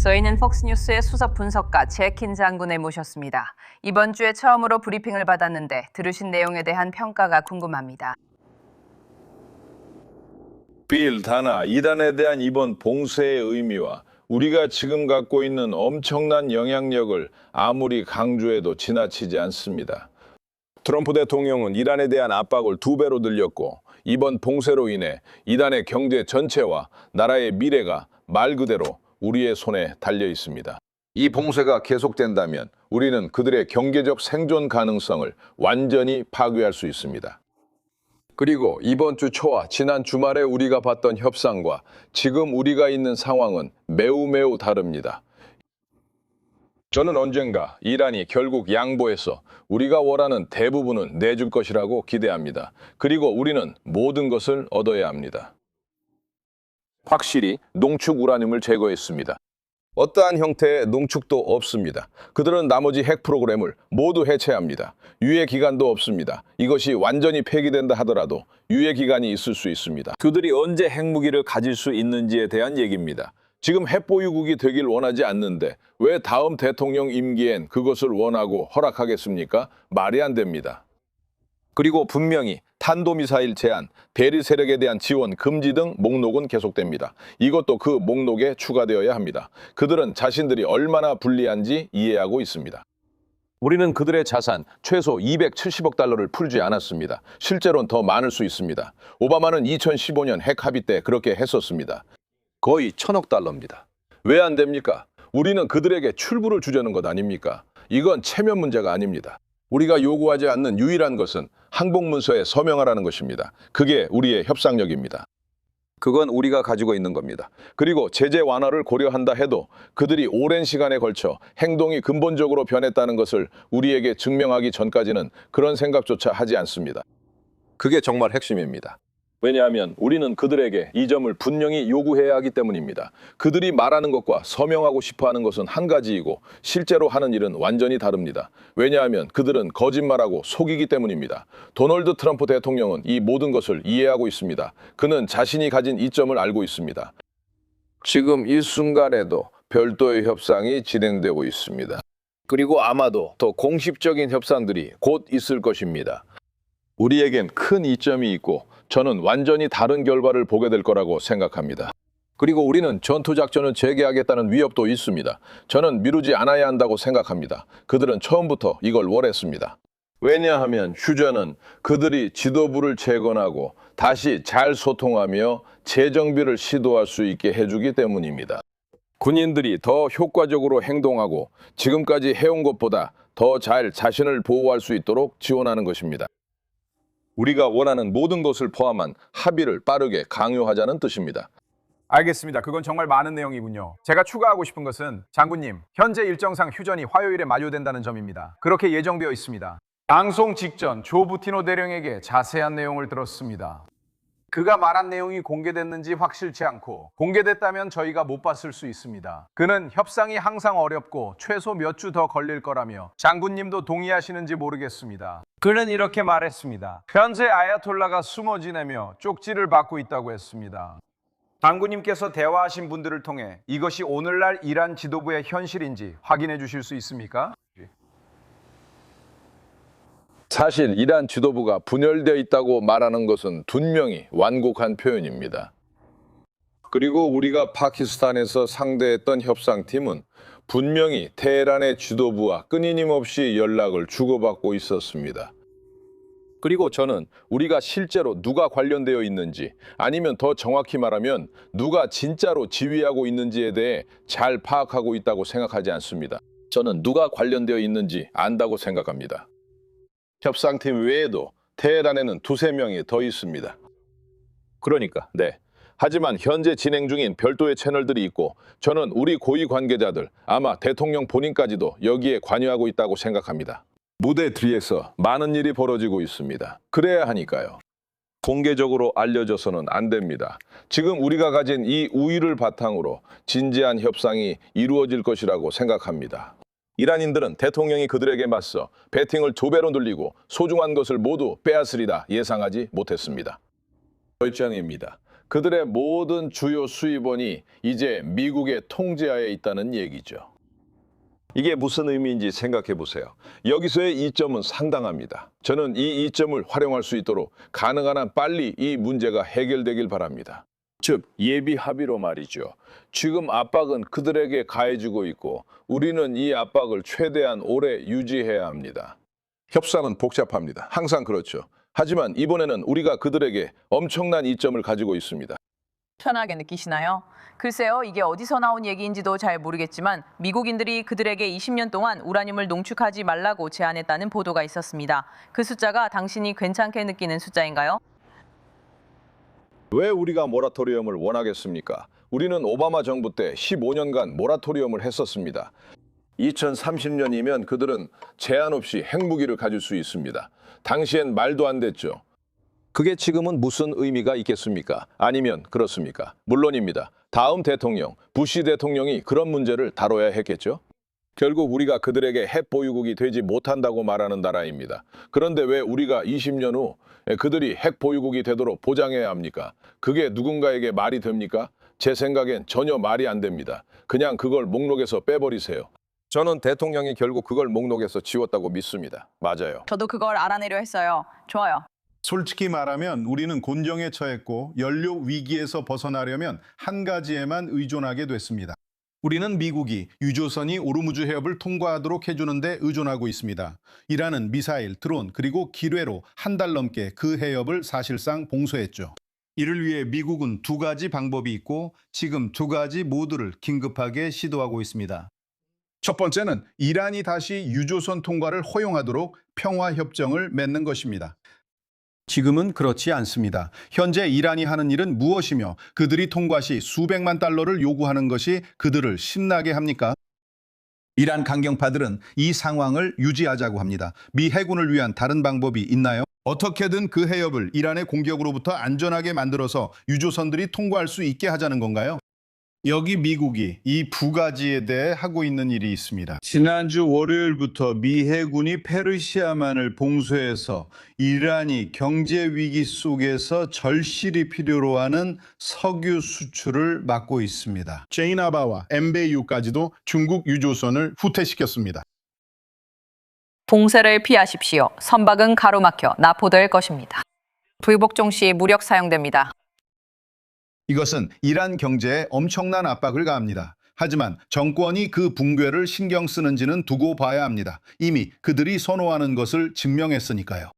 저희는 폭스뉴스의 수석 분석가 제킨 장군을 모셨습니다. 이번 주에 처음으로 브리핑을 받았는데 들으신 내용에 대한 평가가 궁금합니다. 빌 다나 이란에 대한 이번 봉쇄의 의미와 우리가 지금 갖고 있는 엄청난 영향력을 아무리 강조해도 지나치지 않습니다. 트럼프 대통령은 이란에 대한 압박을 2배로 늘렸고 이번 봉쇄로 인해 이란의 경제 전체와 나라의 미래가 말 그대로 우리의 손에 달려 있습니다. 이 봉쇄가 계속된다면 우리는 그들의 경제적 생존 가능성을 완전히 파괴할 수 있습니다. 그리고 이번 주 초와 지난 주말에 우리가 봤던 협상과 지금 우리가 있는 상황은 매우 다릅니다. 저는 언젠가 이란이 결국 양보해서 우리가 원하는 대부분은 내줄 것이라고 기대합니다. 그리고 우리는 모든 것을 얻어야 합니다. 확실히 농축 우라늄을 제거했습니다. 어떠한 형태의 농축도 없습니다. 그들은 나머지 핵 프로그램을 모두 해체합니다. 유예 기간도 없습니다. 이것이 완전히 폐기된다 하더라도 유예 기간이 있을 수 있습니다. 그들이 언제 핵무기를 가질 수 있는지에 대한 얘기입니다. 지금 핵보유국이 되길 원하지 않는데 왜 다음 대통령 임기엔 그것을 원하고 허락하겠습니까? 말이 안 됩니다. 그리고 분명히 탄도미사일 제한, 대리 세력에 대한 지원 금지 등 목록은 계속됩니다. 이것도 그 목록에 추가되어야 합니다. 그들은 자신들이 얼마나 불리한지 이해하고 있습니다. 우리는 그들의 자산 최소 270억 달러를 풀지 않았습니다. 실제로는 더 많을 수 있습니다. 오바마는 2015년 핵 합의 때 그렇게 했었습니다. 거의 1000억 달러입니다. 왜 안 됩니까? 우리는 그들에게 출구를 주자는 것 아닙니까? 이건 체면 문제가 아닙니다. 우리가 요구하지 않는 유일한 것은 항복문서에 서명하라는 것입니다. 그게 우리의 협상력입니다. 그건 우리가 가지고 있는 겁니다. 그리고 제재 완화를 고려한다 해도 그들이 오랜 시간에 걸쳐 행동이 근본적으로 변했다는 것을 우리에게 증명하기 전까지는 그런 생각조차 하지 않습니다. 그게 정말 핵심입니다. 왜냐하면 우리는 그들에게 이 점을 분명히 요구해야 하기 때문입니다. 그들이 말하는 것과 서명하고 싶어하는 것은 한 가지이고 실제로 하는 일은 완전히 다릅니다. 왜냐하면 그들은 거짓말하고 속이기 때문입니다. 도널드 트럼프 대통령은 이 모든 것을 이해하고 있습니다. 그는 자신이 가진 이점을 알고 있습니다. 지금 이 순간에도 별도의 협상이 진행되고 있습니다. 그리고 아마도 더 공식적인 협상들이 곧 있을 것입니다. 우리에겐 큰 이점이 있고 저는 완전히 다른 결과를 보게 될 거라고 생각합니다. 그리고 우리는 전투작전을 재개하겠다는 위협도 있습니다. 저는 미루지 않아야 한다고 생각합니다. 그들은 처음부터 이걸 원했습니다. 왜냐하면 휴전은 그들이 지도부를 재건하고 다시 잘 소통하며 재정비를 시도할 수 있게 해주기 때문입니다. 군인들이 더 효과적으로 행동하고 지금까지 해온 것보다 더 잘 자신을 보호할 수 있도록 지원하는 것입니다. 우리가 원하는 모든 것을 포함한 합의를 빠르게 강요하자는 뜻입니다. 알겠습니다. 그건 정말 많은 내용이군요. 제가 추가하고 싶은 것은 장군님, 현재 일정상 휴전이 화요일에 만료된다는 점입니다. 그렇게 예정되어 있습니다. 방송 직전 조 부티노 대령에게 자세한 내용을 들었습니다. 그가 말한 내용이 공개됐는지 확실치 않고 공개됐다면 저희가 못 봤을 수 있습니다. 그는 협상이 항상 어렵고 최소 몇 주 더 걸릴 거라며 장군님도 동의하시는지 모르겠습니다. 그는 이렇게 말했습니다. 현재 아야톨라가 숨어 지내며 쪽지를 받고 있다고 했습니다. 장군님께서 대화하신 분들을 통해 이것이 오늘날 이란 지도부의 현실인지 확인해 주실 수 있습니까? 사실 이란 지도부가 분열되어 있다고 말하는 것은 분명히 완곡한 표현입니다. 그리고 우리가 파키스탄에서 상대했던 협상팀은 분명히 테헤란의 지도부와 끊임없이 연락을 주고받고 있었습니다. 그리고 저는 우리가 실제로 누가 관련되어 있는지 아니면 더 정확히 말하면 누가 진짜로 지휘하고 있는지에 대해 잘 파악하고 있다고 생각하지 않습니다. 저는 누가 관련되어 있는지 안다고 생각합니다. 협상팀 외에도 테헤란에는 2~3명이 더 있습니다. 그러니까 하지만 현재 진행 중인 별도의 채널들이 있고 저는 우리 고위 관계자들, 아마 대통령 본인까지도 여기에 관여하고 있다고 생각합니다. 무대 뒤에서 많은 일이 벌어지고 있습니다. 그래야 하니까요. 공개적으로 알려져서는 안 됩니다. 지금 우리가 가진 이 우위를 바탕으로 진지한 협상이 이루어질 것이라고 생각합니다. 이란인들은 대통령이 그들에게 맞서 배팅을 2배로 늘리고 소중한 것을 모두 빼앗으리라 예상하지 못했습니다. 결정입니다. 그들의 모든 주요 수입원이 이제 미국의 통제하에 있다는 얘기죠. 이게 무슨 의미인지 생각해 보세요. 여기서의 이점은 상당합니다. 저는 이 이점을 활용할 수 있도록 가능한 한 빨리 이 문제가 해결되길 바랍니다. 즉, 예비 합의로 말이죠. 지금 압박은 그들에게 가해지고 있고 우리는 이 압박을 최대한 오래 유지해야 합니다. 협상은 복잡합니다. 항상 그렇죠. 하지만 이번에는 우리가 그들에게 엄청난 이점을 가지고 있습니다. 편하게 느끼시나요? 글쎄요, 이게 어디서 나온 얘기인지도 잘 모르겠지만 미국인들이 그들에게 20년 동안 우라늄을 농축하지 말라고 제안했다는 보도가 있었습니다. 그 숫자가 당신이 괜찮게 느끼는 숫자인가요? 왜 우리가 모라토리엄을 원하겠습니까? 우리는 오바마 정부 때 15년간 모라토리엄을 했었습니다. 2030년이면 그들은 제한 없이 핵무기를 가질 수 있습니다. 당시엔 말도 안 됐죠. 그게 지금은 무슨 의미가 있겠습니까? 아니면 그렇습니까? 물론입니다. 다음 대통령, 부시 대통령이 그런 문제를 다뤄야 했겠죠? 결국 우리가 그들에게 핵 보유국이 되지 못한다고 말하는 나라입니다. 그런데 왜 우리가 20년 후 그들이 핵 보유국이 되도록 보장해야 합니까? 그게 누군가에게 말이 됩니까? 제 생각엔 전혀 말이 안 됩니다. 그냥 그걸 목록에서 빼버리세요. 저는 대통령이 결국 그걸 목록에서 지웠다고 믿습니다. 맞아요. 저도 그걸 알아내려 했어요. 좋아요. 솔직히 말하면 우리는 곤경에 처했고 연료 위기에서 벗어나려면 한 가지에만 의존하게 됐습니다. 우리는 미국이 유조선이 오르무즈 해협을 통과하도록 해주는데 의존하고 있습니다. 이란은 미사일, 드론, 그리고 기뢰로 한 달 넘게 그 해협을 사실상 봉쇄했죠. 이를 위해 미국은 두 가지 방법이 있고 지금 두 가지 모두를 긴급하게 시도하고 있습니다. 첫 번째는 이란이 다시 유조선 통과를 허용하도록 평화협정을 맺는 것입니다. 지금은 그렇지 않습니다. 현재 이란이 하는 일은 무엇이며 그들이 통과 시 수백만 달러를 요구하는 것이 그들을 신나게 합니까? 이란 강경파들은 이 상황을 유지하자고 합니다. 미 해군을 위한 다른 방법이 있나요? 어떻게든 그 해협을 이란의 공격으로부터 안전하게 만들어서 유조선들이 통과할 수 있게 하자는 건가요? 여기 미국이 이 두 가지에 대해 하고 있는 일이 있습니다. 지난주 월요일부터 미 해군이 페르시아만을 봉쇄해서 이란이 경제 위기 속에서 절실히 필요로 하는 석유 수출을 막고 있습니다. 제이나바와 엠베이유까지도 중국 유조선을 후퇴시켰습니다. 봉쇄를 피하십시오. 선박은 가로막혀 납포될 것입니다. 불복종 시 무력 사용됩니다. 이것은 이란 경제에 엄청난 압박을 가합니다. 하지만 정권이 그 붕괴를 신경 쓰는지는 두고 봐야 합니다. 이미 그들이 선호하는 것을 증명했으니까요.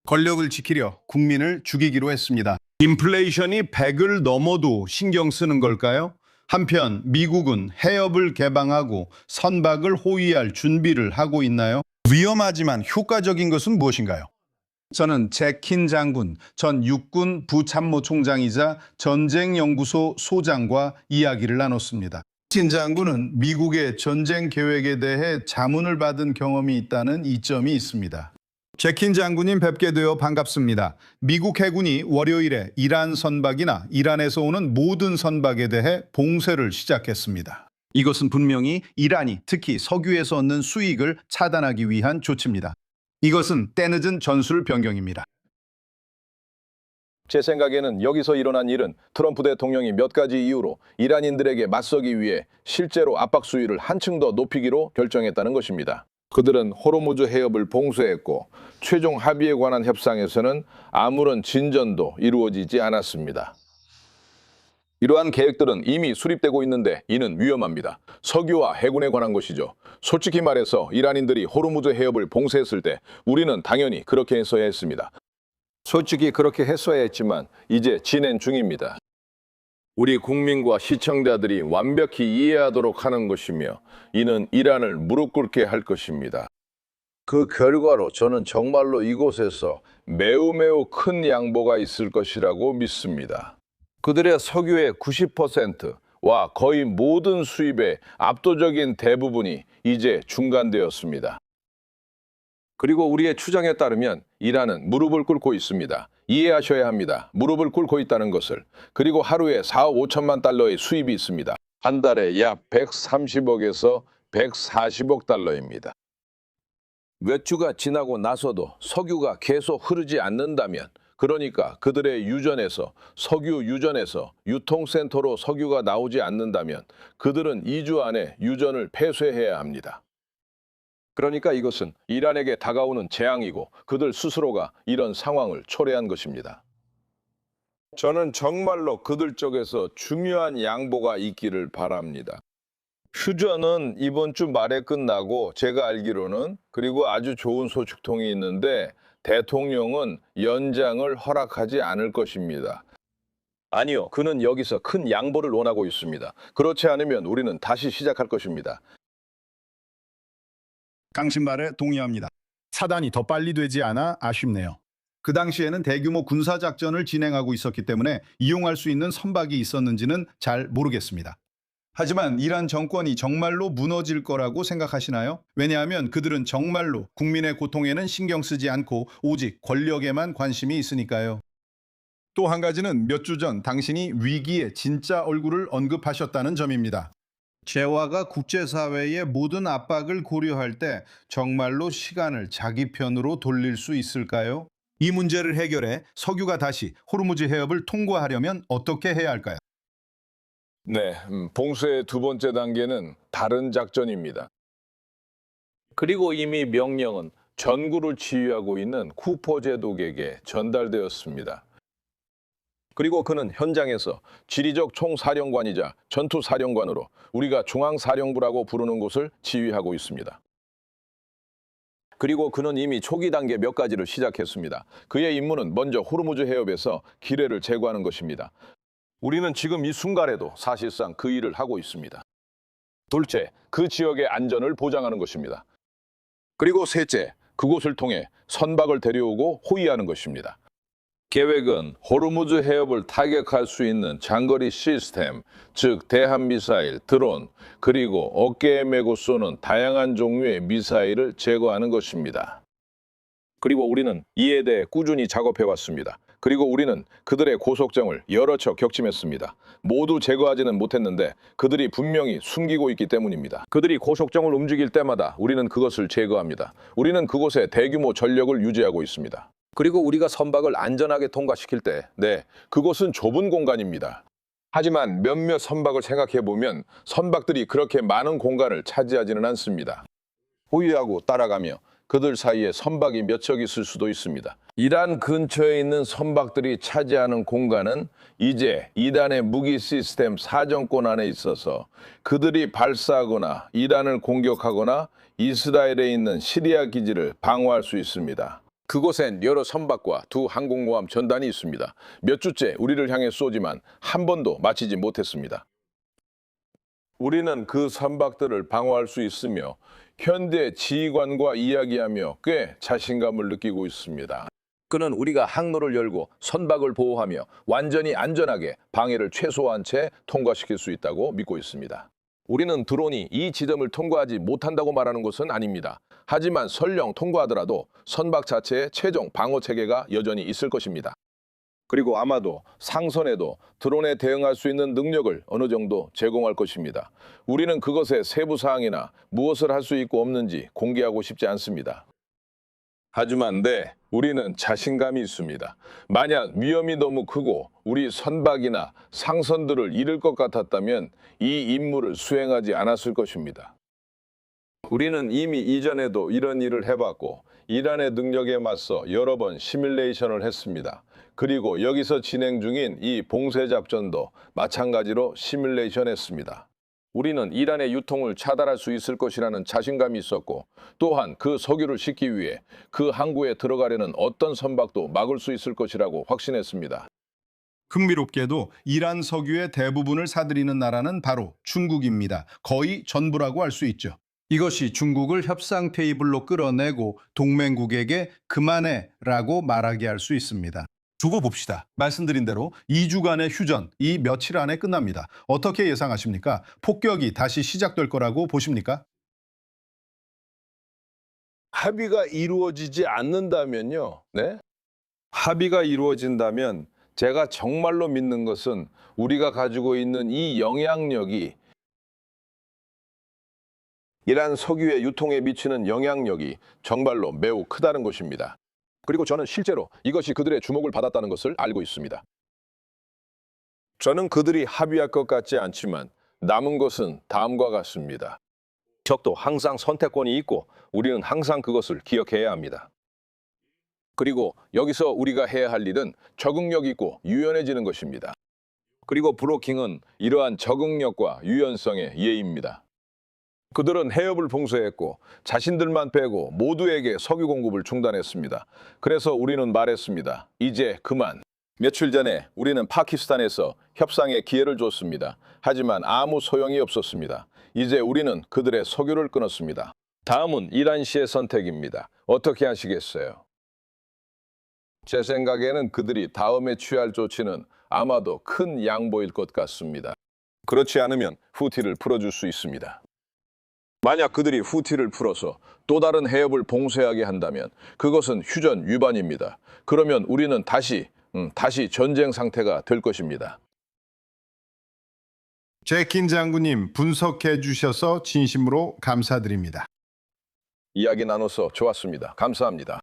권력을 지키려 국민을 죽이기로 했습니다. 인플레이션이 100을 넘어도 신경 쓰는 걸까요? 한편 미국은 해협을 개방하고 선박을 호위할 준비를 하고 있나요? 위험하지만 효과적인 것은 무엇인가요? 저는 제킨 장군, 전 육군 부참모총장이자 전쟁연구소 소장과 이야기를 나눴습니다. 제킨 장군은 미국의 전쟁 계획에 대해 자문을 받은 경험이 있다는 이점이 있습니다. 제킨 장군님 뵙게 되어 반갑습니다. 미국 해군이 월요일에 이란 선박이나 이란에서 오는 모든 선박에 대해 봉쇄를 시작했습니다. 이것은 분명히 이란이 특히 석유에서 얻는 수익을 차단하기 위한 조치입니다. 이것은 때늦은 전술 변경입니다. 제 생각에는 여기서 일어난 일은 트럼프 대통령이 몇 가지 이유로 이란인들에게 맞서기 위해 실제로 압박 수위를 한층 더 높이기로 결정했다는 것입니다. 그들은 호르무즈 해협을 봉쇄했고 최종 합의에 관한 협상에서는 아무런 진전도 이루어지지 않았습니다. 이러한 계획들은 이미 수립되고 있는데 이는 위험합니다. 석유와 해군에 관한 것이죠. 솔직히 말해서 이란인들이 호르무즈 해협을 봉쇄했을 때 우리는 당연히 그렇게 했어야 했습니다. 솔직히 그렇게 했어야 했지만 이제 진행 중입니다. 우리 국민과 시청자들이 완벽히 이해하도록 하는 것이며 이는 이란을 무릎 꿇게 할 것입니다. 그 결과로 저는 정말로 이곳에서 매우 큰 양보가 있을 것이라고 믿습니다. 그들의 석유의 90%와 거의 모든 수입의 압도적인 대부분이 이제 중단되었습니다. 그리고 우리의 추정에 따르면 이란은 무릎을 꿇고 있습니다. 이해하셔야 합니다. 무릎을 꿇고 있다는 것을. 그리고 하루에 4억 5천만 달러의 수입이 있습니다. 한 달에 약 130억에서 140억 달러입니다. 몇 주가 지나고 나서도 석유가 계속 흐르지 않는다면 그러니까 그들의 유전에서 석유 유전에서 유통센터로 석유가 나오지 않는다면 그들은 2주 안에 유전을 폐쇄해야 합니다. 그러니까 이것은 이란에게 다가오는 재앙이고 그들 스스로가 이런 상황을 초래한 것입니다. 저는 정말로 그들 쪽에서 중요한 양보가 있기를 바랍니다. 휴전은 이번 주 말에 끝나고 제가 알기로는 그리고 아주 좋은 소식통이 있는데 대통령은 연장을 허락하지 않을 것입니다. 아니요, 그는 여기서 큰 양보를 원하고 있습니다. 그렇지 않으면 우리는 다시 시작할 것입니다. 당신 말에 동의합니다. 사단이 더 빨리 되지 않아 아쉽네요. 그 당시에는 대규모 군사작전을 진행하고 있었기 때문에 이용할 수 있는 선박이 있었는지는 잘 모르겠습니다. 하지만 이란 정권이 정말로 무너질 거라고 생각하시나요? 왜냐하면 그들은 정말로 국민의 고통에는 신경 쓰지 않고 오직 권력에만 관심이 있으니까요. 또 한 가지는 몇 주 전 당신이 위기의 진짜 얼굴을 언급하셨다는 점입니다. 재화가 국제사회의 모든 압박을 고려할 때 정말로 시간을 자기 편으로 돌릴 수 있을까요? 이 문제를 해결해 석유가 다시 호르무즈 해협을 통과하려면 어떻게 해야 할까요? 네, 봉쇄의 두 번째 단계는 다른 작전입니다. 그리고 이미 명령은 전구를 지휘하고 있는 쿠퍼 제독에게 전달되었습니다. 그리고 그는 현장에서 지리적 총사령관이자 전투사령관으로 우리가 중앙사령부라고 부르는 곳을 지휘하고 있습니다. 그리고 그는 이미 초기 단계 몇 가지를 시작했습니다. 그의 임무는 먼저 호르무즈 해협에서 기뢰를 제거하는 것입니다. 우리는 지금 이 순간에도 사실상 그 일을 하고 있습니다. 둘째, 그 지역의 안전을 보장하는 것입니다. 그리고 셋째, 그곳을 통해 선박을 데려오고 호위하는 것입니다. 계획은 호르무즈 해협을 타격할 수 있는 장거리 시스템, 즉 대한미사일, 드론, 그리고 어깨에 메고 쏘는 다양한 종류의 미사일을 제거하는 것입니다. 그리고 우리는 이에 대해 꾸준히 작업해왔습니다. 그리고 우리는 그들의 고속정을 여러 척 격침했습니다. 모두 제거하지는 못했는데 그들이 분명히 숨기고 있기 때문입니다. 그들이 고속정을 움직일 때마다 우리는 그것을 제거합니다. 우리는 그곳에 대규모 전력을 유지하고 있습니다. 그리고 우리가 선박을 안전하게 통과시킬 때, 그곳은 좁은 공간입니다. 하지만 몇몇 선박을 생각해보면 선박들이 그렇게 많은 공간을 차지하지는 않습니다. 호위하고 따라가며 그들 사이에 선박이 몇 척 있을 수도 있습니다. 이란 근처에 있는 선박들이 차지하는 공간은 이제 이란의 무기 시스템 사정권 안에 있어서 그들이 발사하거나 이란을 공격하거나 이스라엘에 있는 시리아 기지를 방어할 수 있습니다. 그곳엔 여러 선박과 두 항공모함 전단이 있습니다. 몇 주째 우리를 향해 쏘지만 한 번도 맞히지 못했습니다. 우리는 그 선박들을 방어할 수 있으며 현대 지휘관과 이야기하며 꽤 자신감을 느끼고 있습니다. 그는 우리가 항로를 열고 선박을 보호하며 완전히 안전하게 방해를 최소화한 채 통과시킬 수 있다고 믿고 있습니다. 우리는 드론이 이 지점을 통과하지 못한다고 말하는 것은 아닙니다. 하지만 설령 통과하더라도 선박 자체의 최종 방어 체계가 여전히 있을 것입니다. 그리고 아마도 상선에도 드론에 대응할 수 있는 능력을 어느 정도 제공할 것입니다. 우리는 그것의 세부 사항이나 무엇을 할 수 있고 없는지 공개하고 싶지 않습니다. 하지만 우리는 자신감이 있습니다. 만약 위험이 너무 크고 우리 선박이나 상선들을 잃을 것 같았다면 이 임무를 수행하지 않았을 것입니다. 우리는 이미 이전에도 이런 일을 해봤고 이란의 능력에 맞서 여러 번 시뮬레이션을 했습니다. 그리고 여기서 진행 중인 이 봉쇄 작전도 마찬가지로 시뮬레이션 했습니다. 우리는 이란의 유통을 차단할 수 있을 것이라는 자신감이 있었고 또한 그 석유를 싣기 위해 그 항구에 들어가려는 어떤 선박도 막을 수 있을 것이라고 확신했습니다. 흥미롭게도 이란 석유의 대부분을 사들이는 나라는 바로 중국입니다. 거의 전부라고 할 수 있죠. 이것이 중국을 협상 테이블로 끌어내고 동맹국에게 그만해라고 말하게 할 수 있습니다. 두고 봅시다. 말씀드린 대로 2주간의 휴전, 이 며칠 안에 끝납니다. 어떻게 예상하십니까? 폭격이 다시 시작될 거라고 보십니까? 합의가 이루어지지 않는다면요. 합의가 이루어진다면 제가 정말로 믿는 것은 우리가 가지고 있는 이 영향력이 이란 석유의 유통에 미치는 영향력이 정말로 매우 크다는 것입니다. 그리고 저는 실제로 이것이 그들의 주목을 받았다는 것을 알고 있습니다. 저는 그들이 합의할 것 같지 않지만 남은 것은 다음과 같습니다. 적도 항상 선택권이 있고 우리는 항상 그것을 기억해야 합니다. 그리고 여기서 우리가 해야 할 일은 적응력 있고 유연해지는 것입니다. 그리고 브로킹은 이러한 적응력과 유연성의 예입니다. 그들은 해협을 봉쇄했고 자신들만 빼고 모두에게 석유 공급을 중단했습니다. 그래서 우리는 말했습니다. 이제 그만. 며칠 전에 우리는 파키스탄에서 협상의 기회를 줬습니다. 하지만 아무 소용이 없었습니다. 이제 우리는 그들의 석유를 끊었습니다. 다음은 이란 씨의 선택입니다. 어떻게 하시겠어요? 제 생각에는 그들이 다음에 취할 조치는 아마도 큰 양보일 것 같습니다. 그렇지 않으면 후티를 풀어줄 수 있습니다. 만약 그들이 후티를 풀어서 또 다른 해협을 봉쇄하게 한다면 그것은 휴전 위반입니다. 그러면 우리는 다시 전쟁 상태가 될 것입니다. 제킨 장군님 분석해 주셔서 진심으로 감사드립니다. 이야기 나눠서 좋았습니다. 감사합니다.